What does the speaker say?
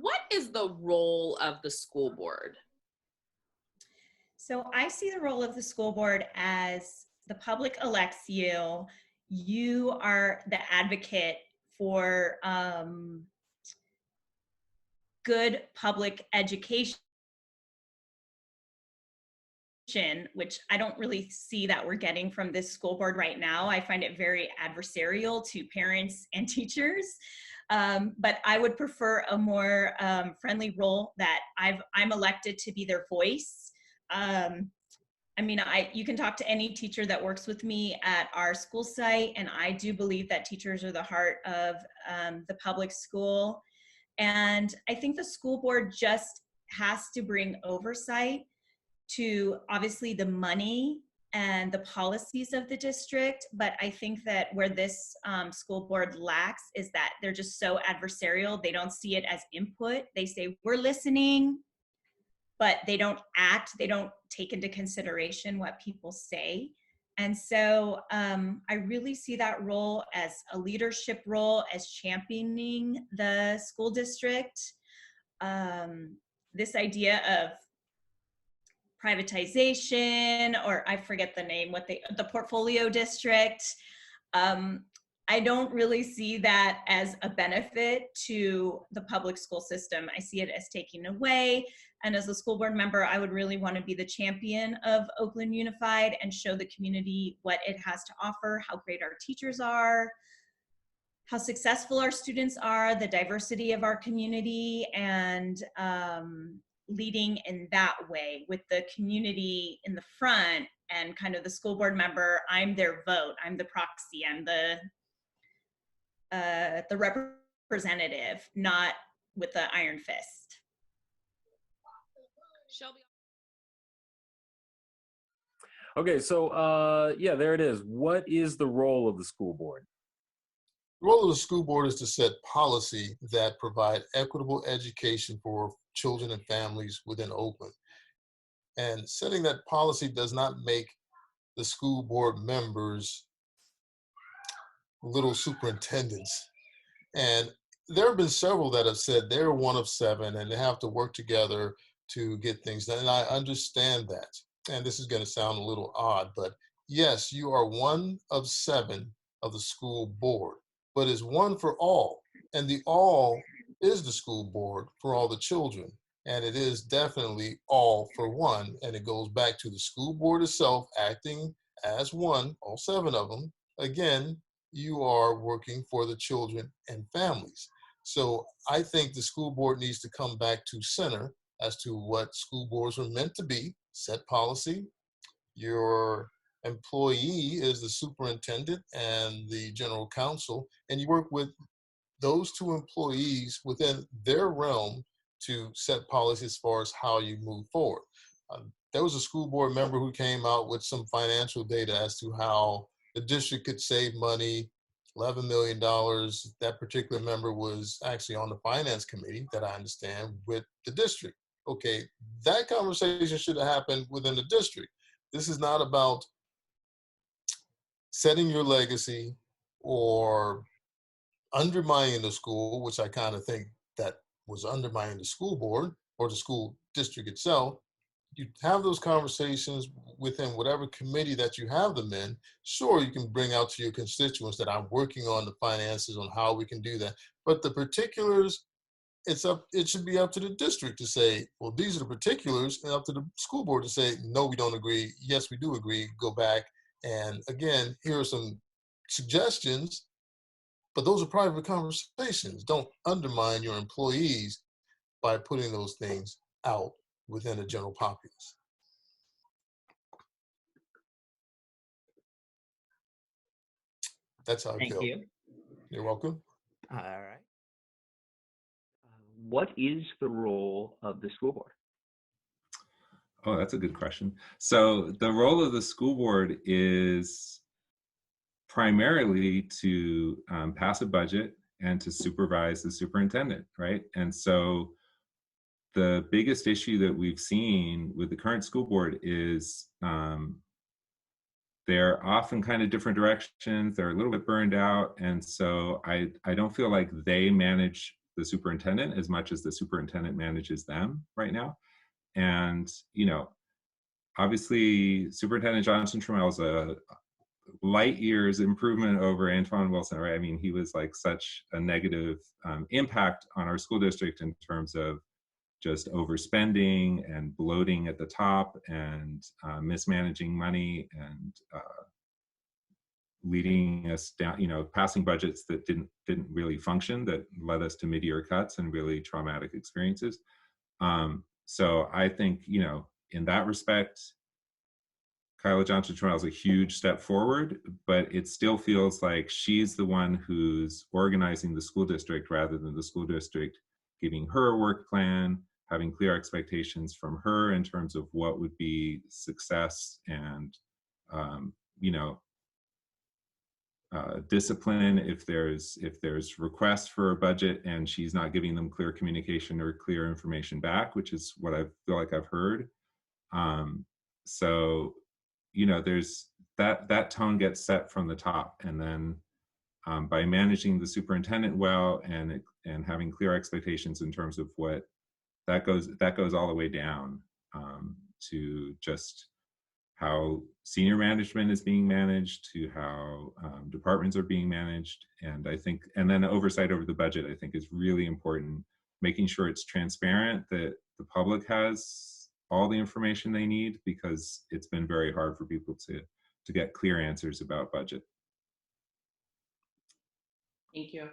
What is the role of the school board? So I see the role of the school board as the public elects you. You are the advocate for good public education, which I don't really see that we're getting from this school board right now. I find it very adversarial to parents and teachers. But I would prefer a more friendly role that I'm elected to be their voice. I mean, you can talk to any teacher that works with me at our school site, and I do believe that teachers are the heart of the public school. And I think the school board just has to bring oversight to obviously the money and the policies of the district. But I think that where this school board lacks is that they're just so adversarial. They don't see it as input. They say, we're listening, but they don't act. They don't take into consideration what people say. And so I really see that role as a leadership role, as championing the school district. This idea of privatization, or I forget the name, the portfolio district. I don't really see that as a benefit to the public school system. I see it as taking away. And as a school board member, I would really want to be the champion of Oakland Unified and show the community what it has to offer, how great our teachers are, how successful our students are, the diversity of our community, and leading in that way with the community in the front and kind of the school board member. I'm their vote. I'm the proxy. I'm the representative, not with the iron fist. Shelby. Okay, so yeah, there it is. What is the role of the school board? The role of the school board is to set policy that provide equitable education for children and families within Oakland. And setting that policy does not make the school board members little superintendents. And there have been several that have said they're one of seven and they have to work together to get things done. And I understand that. And this is going to sound a little odd, but yes, you are one of seven of the school board, but it's one for all. And the all is the school board for all the children. And it is definitely all for one. And it goes back to the school board itself acting as one, all seven of them. Again, you are working for the children and families. So I think the school board needs to come back to center as to what school boards are meant to be, set policy. Your employee is the superintendent and the general counsel, and you work with those two employees within their realm to set policy as far as how you move forward. There was a school board member who came out with some financial data as to how the district could save money, $11 million. That particular member was actually on the finance committee, that I understand, with the district. Okay, that conversation should have happened within the district. This is not about setting your legacy or undermining the school, which I kind of think that was undermining the school board or the school district itself. You have those conversations within whatever committee that you have them in. Sure, you can bring out to your constituents that I'm working on the finances on how we can do that. But the particulars, it should be up to the district to say, well, these are the particulars, and up to the school board to say, no, we don't agree. Yes, we do agree. Go back. And again, here are some suggestions, but those are private conversations. Don't undermine your employees by putting those things out within the general populace. That's how I feel. Thank you. You're welcome. All right. What is the role of the school board? Oh, that's a good question. So the role of the school board is primarily to pass a budget and to supervise the superintendent, right? And so the biggest issue that we've seen with the current school board is they're off in kind of different directions. They're a little bit burned out. And so I don't feel like they manage the superintendent as much as the superintendent manages them right now. And, you know, obviously Superintendent Johnson Trammell is a light years improvement over Antoine Wilson, right? I mean, he was like such a negative impact on our school district in terms of just overspending and bloating at the top and mismanaging money and leading us down, you know, passing budgets that didn't really function, that led us to mid-year cuts and really traumatic experiences. So I think, you know, in that respect, Kyla Johnson Trammell is a huge step forward, but it still feels like she's the one who's organizing the school district rather than the school district giving her a work plan, having clear expectations from her in terms of what would be success and, you know, discipline if there's requests for a budget and she's not giving them clear communication or clear information back, which is what I feel like I've heard. So, you know, there's that tone gets set from the top, and then by managing the superintendent well and having clear expectations in terms of what that goes all the way down to just how senior management is being managed, to how departments are being managed. And I think, and then oversight over the budget, I think is really important, making sure it's transparent, that the public has all the information they need, because it's been very hard for people to get clear answers about budget. Thank you.